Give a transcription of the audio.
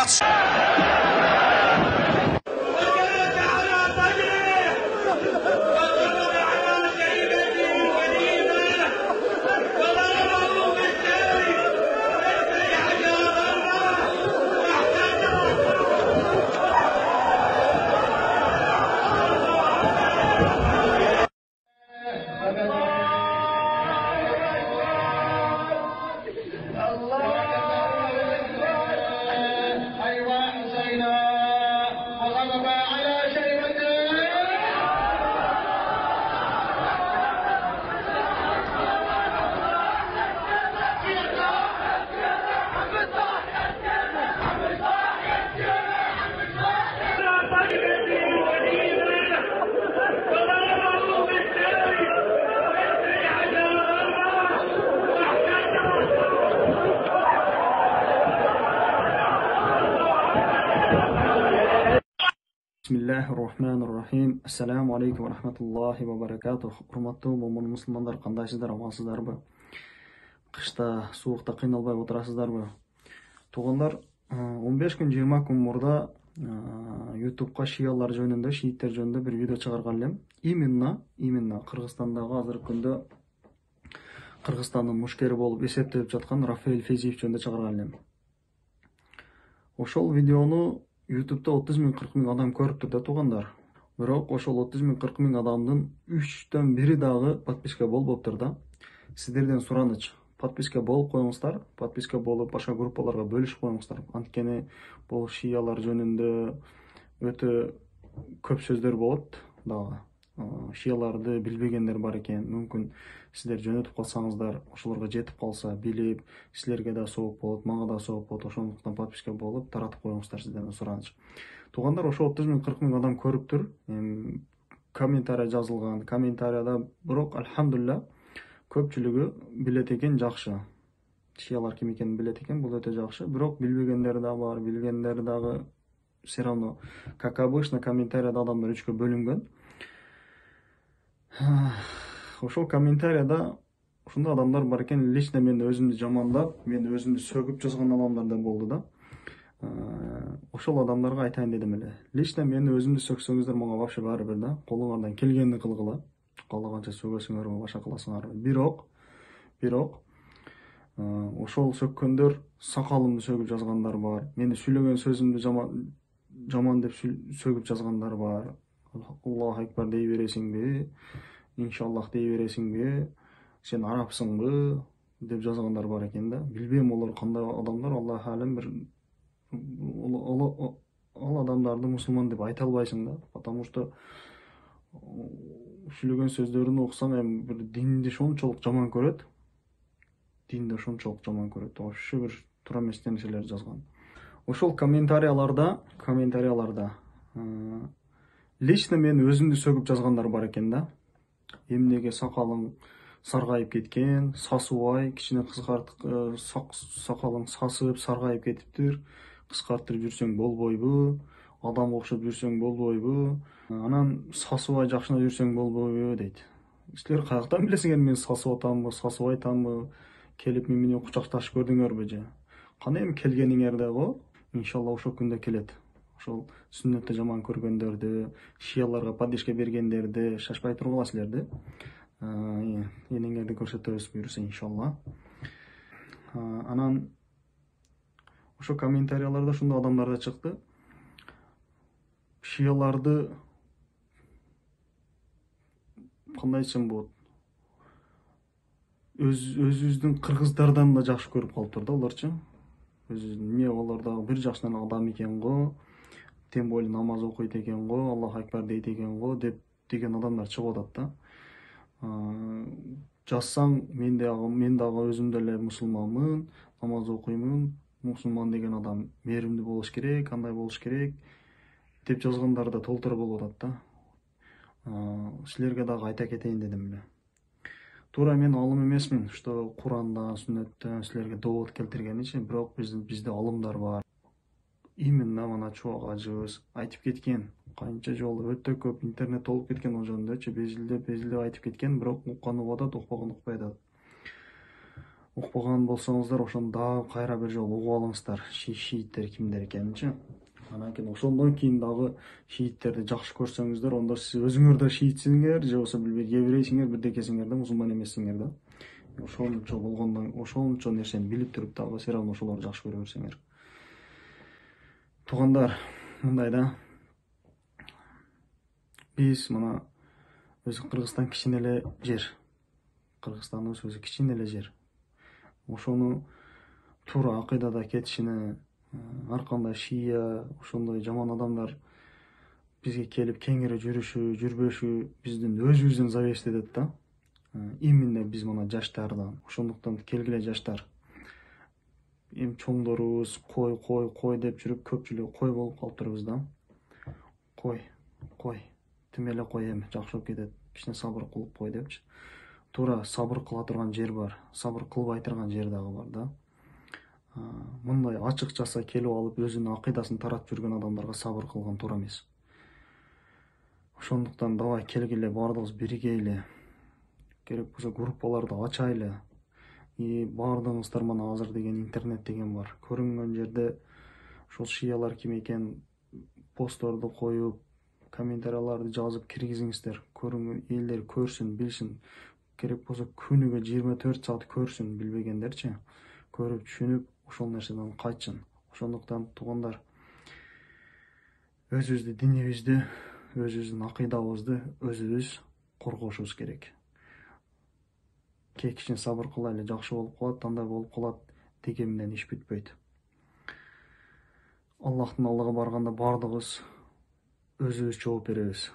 tartışma. Bismillahirrahmanirrahim. Assalamu alaikum wa rahmatullahi wa barakatuh. Hurmatly mu'min musulmanlar, qandaysыздар, амансыздарбы? Кышта, суукта кыйналбай отурасыздарбы? Туугандар, 15 күн, 20 күн мурда YouTube'га шиялар жөнүндө, шииттер жөнүндө бир видео чыгарган элем. Именно Кыргызстандагы азыркы күндө Кыргызстандын мушкери болуп эсептелип жаткан Рафаэль Фезиев жөнүндө чыгарган элем. Ошол видеону YouTube'da 30 bin 40 bin adam көрүптүр да туугандар. Бирок ошол 30 bin 40 bin адамдын 3төн 1 дагы подписка болбоптур да. Сиздерден сураныч, подписка болуп коюңуздар, подписка болуп башка группаларга бөлүшүп коюңуздар. Анткени бул шиялар жөнүндө өтө көп сөздөр болот дагы. Шияларды билбегендер бар экен. Мүмкүн сиздер жөнөтүп калсаңыздар, ошолорго жетип калса, билип, силерге да сооп болот, мага да сооп болот. Ошондуктан подписка болуп, таратып коюңуздар сиздерден сураныч. Туугандар, ошо 30 bin 40 bin адам көрүптүр. Комментарий жазылган. Комментарияда бирок альхамдулилля көпчүлүгү билет экен, жакшы. Шиялар ким экенин билет экен, бул өтө жакшы. Бирок билбегендер да бар, билгендер дагы все равно. Как обычно, комментарияда адамдар үчкө бөлүнгөн. Ошол комментарияда ушундай адамдар бар экен, лично мен өзүмдү жамандап, мен өзүмдү сөгүп жазган адамдар да болду да. Ошол адамдарга айтайын дедим эле. Лично мен өзүмдү сөксөңүздөр, мага вообще баары бир да. Колуңардан келгенин кылгыла. Каалаганча сөгөсүңөрбү, башка кыласыңарбы. Бирок ошол сөккөндөр сакалымды сөгүп жазгандар бар. Мени сүйлөгөн сөзүмдү жаман деп сөгүп жазгандар бар. Аллаху акбар дей бересиңби? Иншаллах дей бересиңби? Сен арабсыңбы? Деп жазгандар бар экен да. Билбейм олар кандай адамдар, Аллах алим, бир ал адамдарды мусулман деп айта албайсың да, потому что сүйлөгөн сөздөрүн окусаң, бир динди ошончолук жаман көрөт. Ошо бир туура эмес нерселерди жазган. Ошол комментарияларда лично мен өзүмдү сөгүп жазгандар бар экен да. Эмнеге сакалың саргайып кеткен, сасыбай, кичине сакалың сасып, саргайып кетиптир. Кыскартырып жүрсөң болбойбу? Адам окшоп жүрсөң болбойбу? Анан сасыбай жакшына жүрсөң болбойбу дейт. Силер каяктан билесиңер мен сасып атамбы, сасыбайтамбы? Келип мен менен кучакташып көрдүңөрбү же? Кана эми келгениңерде го, иншалла ошол күндө келет. Ошол сүннөттү жаман көргөндөрдү, шияларга поддержка бергендерди шашпай тургула силерди. Энеңерди көрсөтөбүз буюрса иншалла. Анан ошо комментарияларда ушундай адамдар да чыкты. Шияларды кандай айтсам болот? Өзүбүздүн кыргыздардан да жакшы көрүп калыптыр да олорчу. Эмне олар дагы бир жакшынан адам экен го, тем более намаз окуйт экен го, Аллаху акбар дейт экен го деген адамдар чыгып атат да. Жазсаң, мен дагы өзүм деле мусулманмын, намаз окуймун, мусулман деген адам мээримдүү болуш керек, кандай болуш керек деп жазгандар да толтура болуп атат да. Силерге дагы айта кетейин дедим эле. Туура мен алым эмесмин, что Куранда, сүннөттө силерге довод келтиргеничи, бирок бизде алымдар бар. Именно мына чубак ажыбыз айтып кеткен. Канча жолу өтө көп интернет толуп кеткен ол жөнүндөчү, безилдеп айтып кеткен, бирок уккан угуп атат, укпаган укпай атат. Укпаган болсоңуздар, ошону дагы кайра бир жолу угуп алыңыздар. Шииттер кимдер экенинчи. Анан кийин ошондон кийин дагы шииттерди жакшы көрсөңүздөр, ондо сиз өзүңөр да шиитсиңер, же болбосо билбейт еврейсиңер, бирдекесиңер да, мусулман эмессиңер да. Ошончо болгондон, ошончо нерсени билип туруп дагы все равно ошолорду жакшы көрө берсеңер. Туугандар, мындай да. Биз мына өзү Кыргызстан кичине эле жер. Кыргызстаныбыз өзү кичине эле жер. Ошону туура акыйдада кетишине, ар кандай шия, ошондой жаман адамдар бизге келип кеңири жүрбөшү биздин өзүбүздүн зависти этет да. Именно биз мына жаштардан. Ошондуктан келгиле жаштар. Эми чоңдорубуз кой деп жүрүп көпчүлүгү кой болуп калыптырбыз да. Кой. Тим эле кой эми жакшы болуп кетет. Кичине сабыр кылып кой депчи. Туура сабыр кыла турган жер бар, сабыр кылбай турган жер дагы бар да. Мындай ачыкчасы келип алып өзүнүн акыйдасын таратып жүргөн адамдарга сабыр кылган туура эмес. Ошондуктан давай келгиле баардыгыбыз биригейли. Керек болсо группаларды ачайлы. Баардыгыңыздар мына азыр деген интернет деген бар. Көрүнгөн жерде ошол шиялар ким экен постторду коюп, комментарияларды жазып киргизиңиздер. Көрүнгөн элдер көрсүн, билсин. Керек болсо күнүгө 24 саат көрсүн, билбегендерчи. Көрүп, түшүнүп, ошол нерседен кайтсын. Ошондуктан туугандар, өзүбүздү, динибизди, өзүбүздүн акыйдабызды өзүбүз коргошубуз керек. Кечине сабыр кылайлы, жакшы болуп калат, андай болуп калат деген менен иш бүтпөйт. Аллахтын алдыга барганда баардыгыбыз өзүбүз жооп беребиз.